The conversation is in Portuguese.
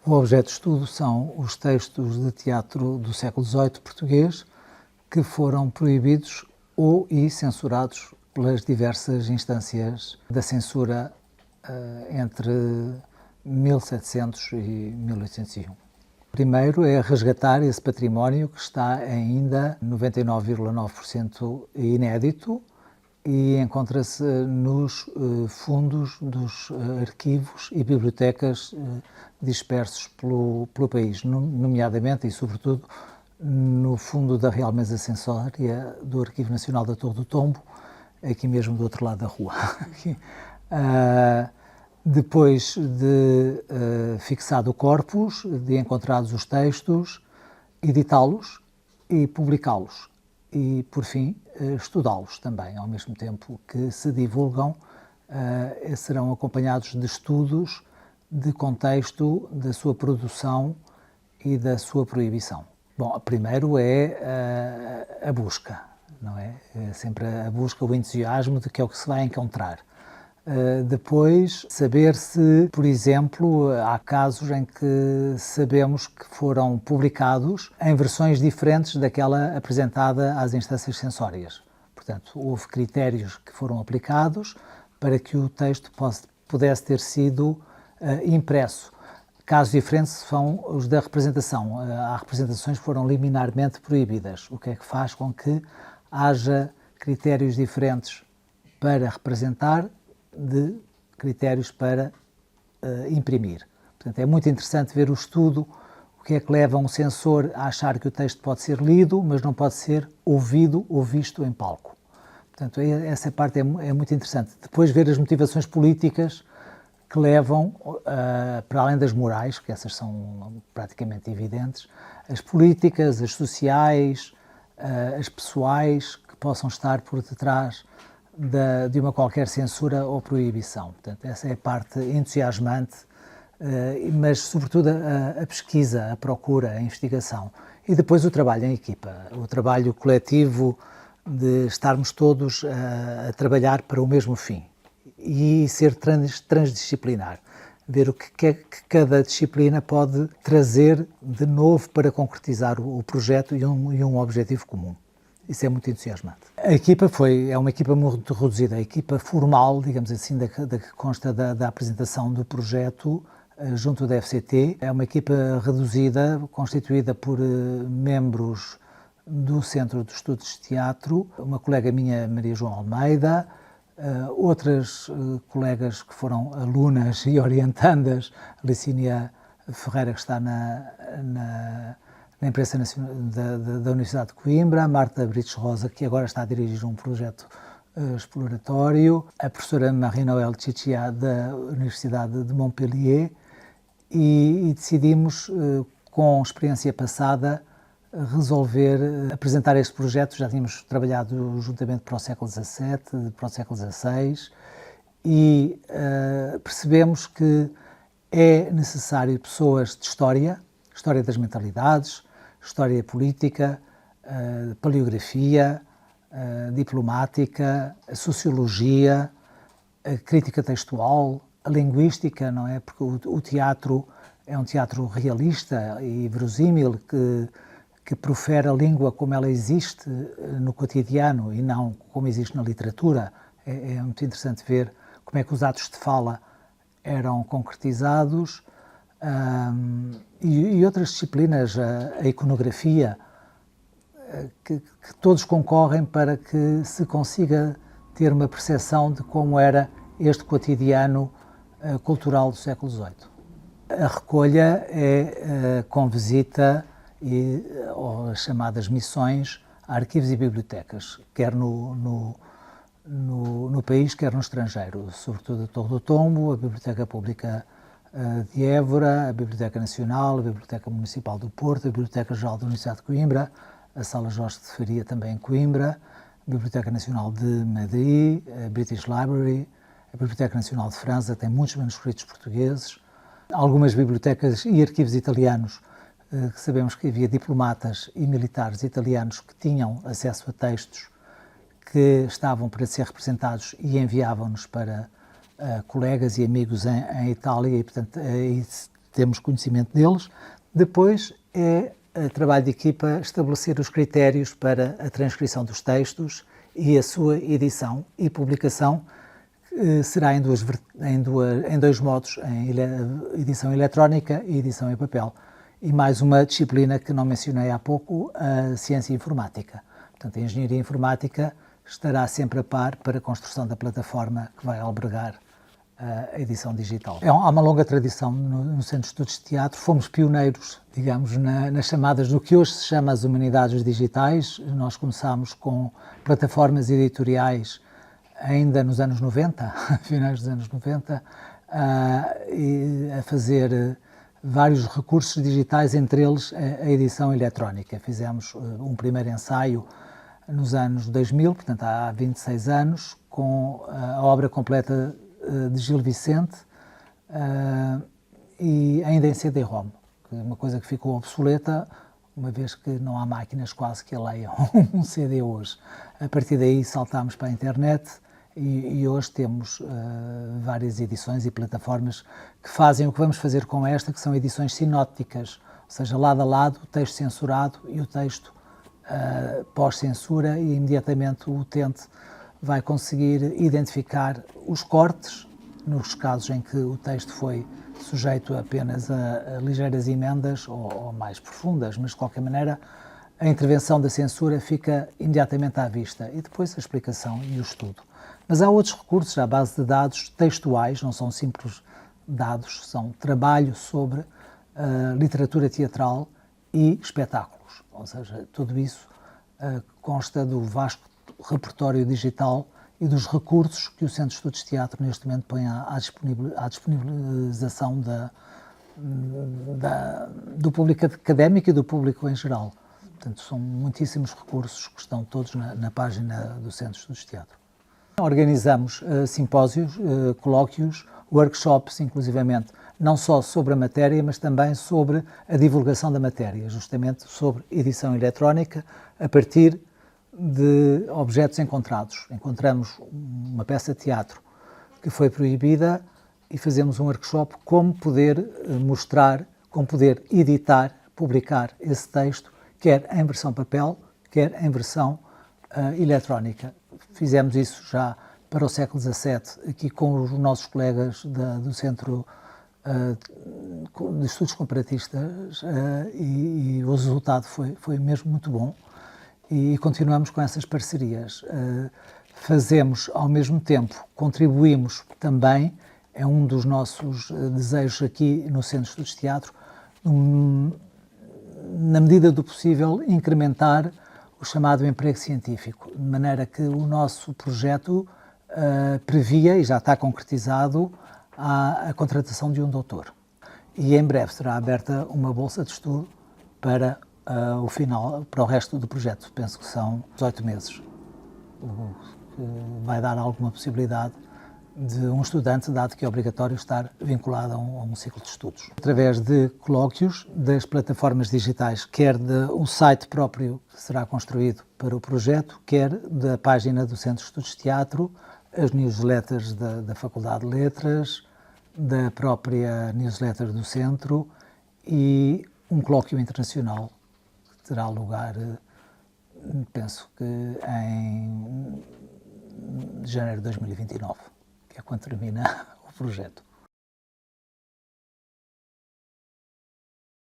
O objeto de estudo são os textos de teatro do século XVIII português que foram proibidos ou censurados pelas diversas instâncias da censura entre 1700 e 1801. Primeiro é resgatar esse património que está ainda 99,9% inédito e encontra-se nos fundos dos arquivos e bibliotecas dispersos pelo país, nomeadamente e sobretudo no fundo da Real Mesa Censória do Arquivo Nacional da Torre do Tombo, aqui mesmo do outro lado da rua. Depois de fixado o corpus, de encontrados os textos, editá-los e publicá-los. E, por fim, estudá-los também, ao mesmo tempo que se divulgam, serão acompanhados de estudos de contexto da sua produção e da sua proibição. Bom, primeiro é a busca, não é? É sempre a busca, o entusiasmo de que é o que se vai encontrar. Depois, saber se, por exemplo, há casos em que sabemos que foram publicados em versões diferentes daquela apresentada às instâncias censórias. Portanto, houve critérios que foram aplicados para que o texto pudesse ter sido impresso. Casos diferentes são os da representação. Há representações que foram liminarmente proibidas, o que é que faz com que haja critérios diferentes para representar de critérios para imprimir. Portanto, é muito interessante ver o estudo, o que é que leva um censor a achar que o texto pode ser lido, mas não pode ser ouvido ou visto em palco. Portanto, essa parte é muito interessante. Depois ver as motivações políticas que levam, para além das morais, que essas são praticamente evidentes, as políticas, as sociais, as pessoais, que possam estar por detrás de uma qualquer censura ou proibição. Portanto, essa é a parte entusiasmante, mas sobretudo a pesquisa, a procura, a investigação. E depois o trabalho em equipa, o trabalho coletivo de estarmos todos a trabalhar para o mesmo fim e ser transdisciplinar, ver o que é que cada disciplina pode trazer de novo para concretizar o projeto e um objetivo comum. Isso é muito entusiasmante. A equipa é uma equipa muito reduzida. A equipa formal, digamos assim, da que consta da apresentação do projeto junto da FCT, é uma equipa reduzida, constituída por membros do Centro de Estudos de Teatro, uma colega minha, Maria João Almeida, outras colegas que foram alunas e orientandas, Licínia Ferreira, que está na imprensa nacional da Universidade de Coimbra, a Marta Brites Rosa, que agora está a dirigir um projeto exploratório, a professora Marie-Noëlle Chichia, da Universidade de Montpellier, e decidimos, com experiência passada, apresentar este projeto. Já tínhamos trabalhado juntamente para o século XVII, para o século XVI, e percebemos que é necessário pessoas de história das mentalidades, história política, paleografia, diplomática, a sociologia, a crítica textual, a linguística, não é? Porque o teatro é um teatro realista e verosímil que profere a língua como ela existe no cotidiano e não como existe na literatura. É muito interessante ver como é que os atos de fala eram concretizados. E outras disciplinas, a iconografia, que todos concorrem para que se consiga ter uma percepção de como era este cotidiano cultural do século XVIII. A recolha é com visita ou as chamadas missões a arquivos e bibliotecas, quer no país, quer no estrangeiro, sobretudo a Torre do Tombo, a Biblioteca Pública de Évora, a Biblioteca Nacional, a Biblioteca Municipal do Porto, a Biblioteca Geral da Universidade de Coimbra, a Sala Jorge de Faria também em Coimbra, a Biblioteca Nacional de Madrid, a British Library, a Biblioteca Nacional de França, tem muitos manuscritos portugueses, algumas bibliotecas e arquivos italianos, que sabemos que havia diplomatas e militares italianos que tinham acesso a textos que estavam para ser representados e enviavam-nos para colegas e amigos em Itália, e portanto temos conhecimento deles. Depois é trabalho de equipa estabelecer os critérios para a transcrição dos textos e a sua edição e publicação. Será em dois modos, em edição eletrónica e edição em papel. E mais uma disciplina que não mencionei há pouco, a ciência informática. Portanto, a engenharia informática estará sempre a par para a construção da plataforma que vai albergar a edição digital. Há uma longa tradição no Centro de Estudos de Teatro. Fomos pioneiros, digamos, nas chamadas do que hoje se chama as humanidades digitais. Nós começámos com plataformas editoriais ainda nos anos 90, finais dos anos 90, a fazer vários recursos digitais, entre eles a edição eletrónica. Fizemos um primeiro ensaio nos anos 2000, portanto há 26 anos, com a obra completa de Gil Vicente e ainda em CD-ROM, uma coisa que ficou obsoleta, uma vez que não há máquinas quase que a leiam um CD hoje. A partir daí saltámos para a internet e hoje temos várias edições e plataformas que fazem o que vamos fazer com esta, que são edições sinópticas, ou seja, lado a lado, o texto censurado e o texto pós-censura, e imediatamente o utente vai conseguir identificar os cortes, nos casos em que o texto foi sujeito apenas a ligeiras emendas ou mais profundas, mas de qualquer maneira a intervenção da censura fica imediatamente à vista e depois a explicação e o estudo. Mas há outros recursos à base de dados textuais, não são simples dados, são trabalho sobre literatura teatral e espetáculos, ou seja, tudo isso consta do vasto repertório digital e dos recursos que o Centro de Estudos de Teatro neste momento põe à disponibilização do público académico e do público em geral. Portanto, são muitíssimos recursos que estão todos na página do Centro de Estudos de Teatro. Organizamos simpósios, colóquios, workshops, inclusivamente, não só sobre a matéria, mas também sobre a divulgação da matéria, justamente sobre edição eletrónica, a partir de objetos encontrados. Encontramos uma peça de teatro que foi proibida e fazemos um workshop como poder mostrar, como poder editar, publicar esse texto, quer em versão papel, quer em versão eletrónica. Fizemos isso já para o século XVII, aqui com os nossos colegas do Centro de Estudos Comparatistas, e o resultado foi mesmo muito bom. E continuamos com essas parcerias. Fazemos, ao mesmo tempo, contribuímos também, é um dos nossos desejos aqui no Centro de Estudos de Teatro, na medida do possível, incrementar o chamado emprego científico, de maneira que o nosso projeto previa, e já está concretizado, a contratação de um doutor. E em breve será aberta uma bolsa de estudo para para o resto do projeto. Penso que são 18 meses, o que vai dar alguma possibilidade de um estudante, dado que é obrigatório estar vinculado a um ciclo de estudos. Através de colóquios, das plataformas digitais, quer do site próprio que será construído para o projeto, quer da página do Centro de Estudos de Teatro, as newsletters da Faculdade de Letras, da própria newsletter do Centro e um colóquio internacional que terá lugar, penso que em janeiro de 2029, que é quando termina o projeto.